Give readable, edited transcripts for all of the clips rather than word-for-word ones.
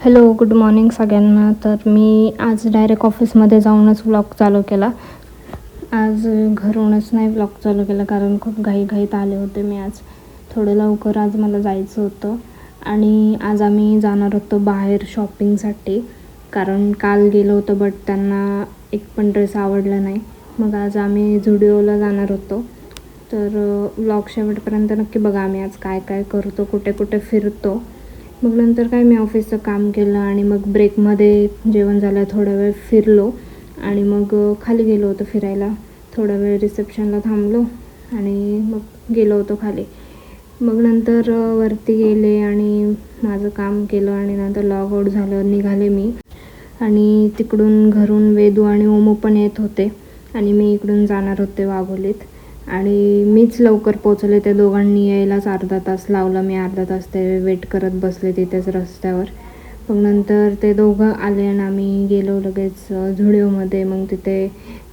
Hello, good morning सगळ्यांना. तर मी आज डायरेक्ट ऑफिसमध्ये जाऊनच व्लॉग चालू केला. आज घरूनच नाही व्लॉग चालू केला कारण खूप घाईघाईत आले होते मी. आज थोडं लवकर आज मला जायचं होतं आणि आज आम्ही जाणार होतो बाहेर शॉपिंगसाठी. कारण काल गेलो होतो बट त्यांना एक पण ड्रेस आवडला नाही. मग आज आम्ही झुडिओला जाणार होतो. तर व्लॉग शेवटपर्यंत नक्की बघा. आम्ही आज काय काय करतो, कुठे कुठे फिरतो. मग नंतर काय मी ऑफिसचं काम केलं आणि मग ब्रेकमध्ये जेवण झालं, थोडा वेळ फिरलो आणि मग खाली गेलो होतो फिरायला. थोडा वेळ रिसेप्शनला थांबलो आणि मग गेलो होतो खाली. मग नंतर वरती गेले आणि माझं काम केलं आणि नंतर लॉग आऊट झालं, निघाले मी. आणि तिकडून घरून वेदू आणि ओमो पण येत होते आणि मी इकडून जाणार होते वाघोलीत. आणि मीच लवकर पोचले, त्या दोघांनी यायलाच अर्धा तास लावला. मी अर्धा तास ते वेट करत बसले तिथेच रस्त्यावर. मग नंतर ते दोघं आले आणि आम्ही गेलो लगेच झुडिओमध्ये. मग तिथे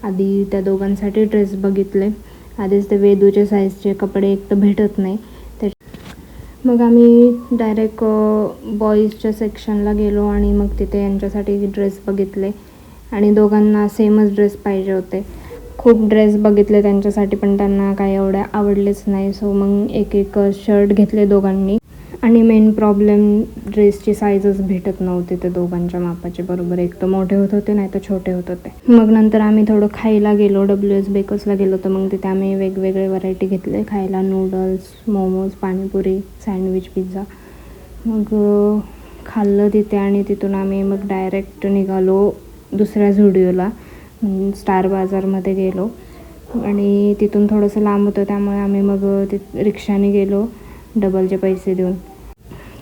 आधी त्या दोघांसाठी ड्रेस बघितले. आधीच ते वेदूच्या साईजचे कपडे एक तर भेटत नाही. मग आम्ही डायरेक्ट बॉईजच्या सेक्शनला गेलो आणि मग तिथे यांच्यासाठी ड्रेस बघितले आणि दोघांना सेमच ड्रेस पाहिजे होते. खूप ड्रेस बघितले त्यांच्यासाठी पण त्यांना काही एवढ्या आवडलेच नाही. सो मग एक एक शर्ट घेतले दोघांनी. आणि मेन प्रॉब्लेम ड्रेसची साईजच भेटत नव्हती ते दोघांच्या मापाचे बरोबर. एक तर मोठे होत होते नाही तर छोटे होत होते. मग नंतर आम्ही थोडं खायला गेलो, WS बेकर्सला गेलो. तर मग तिथे आम्ही वेगवेगळे व्हरायटी घेतले खायला. Noodles, momos, panipuri, sandwich, pizza. मग खाल्लं तिथे आणि तिथून आम्ही मग डायरेक्ट निघालो दुसऱ्या झुडिओला, स्टार बाजारमध्ये गेलो. आणि तिथून थोडंसं लांब होतं त्यामुळे आम्ही मग रिक्षाने गेलो डबलचे पैसे देऊन.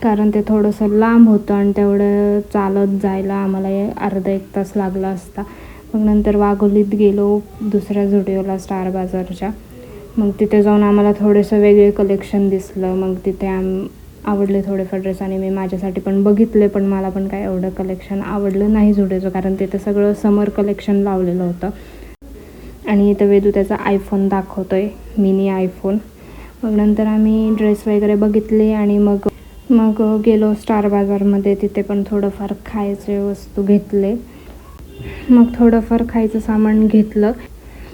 कारण ते थोडंसं लांब होतं आणि तेवढं चालत जायला आम्हाला अर्धा एक तास लागला असता. मग नंतर वाघोलीत गेलो दुसऱ्या झुडिओला स्टार बाजारच्या. मग तिथे जाऊन आम्हाला थोडंसं वेगळे कलेक्शन दिसलं. मग तिथे आवडले थोडेफार ड्रेस आणि मी माझ्यासाठी पण बघितले. पण मला पण काय एवढं कलेक्शन आवडलं नाही झुडिओचं, कारण तिथं सगळं समर कलेक्शन लावलेलं होतं. आणि इथं वेदू त्याचा आयफोन दाखवतो आहे, मिनी आयफोन. मग नंतर आम्ही ड्रेस वगैरे बघितले आणि मग गेलो स्टार बाजारमध्ये. तिथे पण थोडंफार खायचे वस्तू घेतले. मग थोडंफार खायचं सामान घेतलं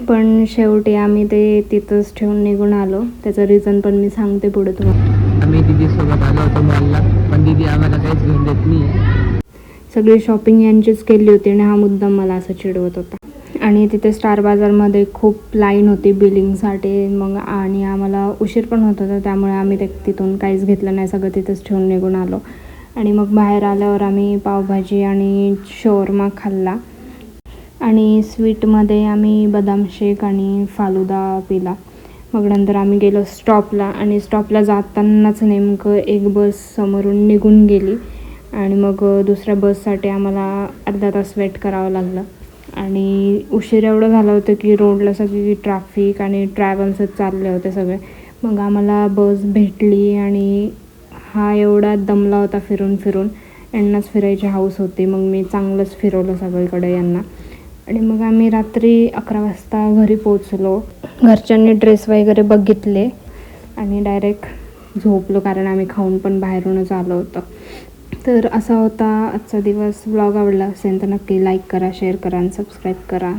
पण शेवटी आम्ही ते तिथंच ठेवून निघून आलो. त्याचं रिझन पण मी सांगते पुढे तुम्हाला. आम्ही दीदीसोबत आलो होतो मॉलला, पण दीदी आम्हाला काहीच घेऊन देत नाही. सगळी शॉपिंग यांचीच केली होती आणि हा मुद्दाम मला असं चिडवत होता. आणि तिथे स्टार बाजारमध्ये खूप लाईन होती बिलिंगसाठी. मग आणि आम्हाला उशीर पण होत होता त्यामुळे आम्ही तिथून काहीच घेतलं नाही, सगळं तिथंच ठेवून निघून आलो. आणि मग बाहेर आल्यावर आम्ही पावभाजी आणि शोरमा खाल्ला. आणि स्वीटमध्ये आम्ही बदाम शेक आणि फालुदा पिला. मग नंतर आम्ही गेलो स्टॉपला आणि स्टॉपला जातानाच नेमकं एक बस समोरून निघून गेली आणि मग दुसऱ्या बससाठी आम्हाला अर्धा तास वेट करावं लागलं. आणि उशीर एवढं झालं होतं की रोडला सगळी ट्रॅफिक आणि ट्रॅव्हल्सच चालले होते सगळे. मग आम्हाला बस भेटली आणि हा एवढा दमला होता फिरून फिरून. यांनाच फिरायची हौस होती. मग मी चांगलंच फिरवलं सगळीकडे यांना. आणि मग आम्ही रात्री 11 वाजता घरी पोचलो. घरच्यांनी ड्रेस वगैरे बघितले आणि डायरेक्ट झोपलो कारण आम्ही खाऊन पण बाहेरूनच आलो होतो. तर असा होता आजचा दिवस. व्लॉग आवडला असेल तर नक्की लाईक करा, शेअर करा आणि सबस्क्राईब करा.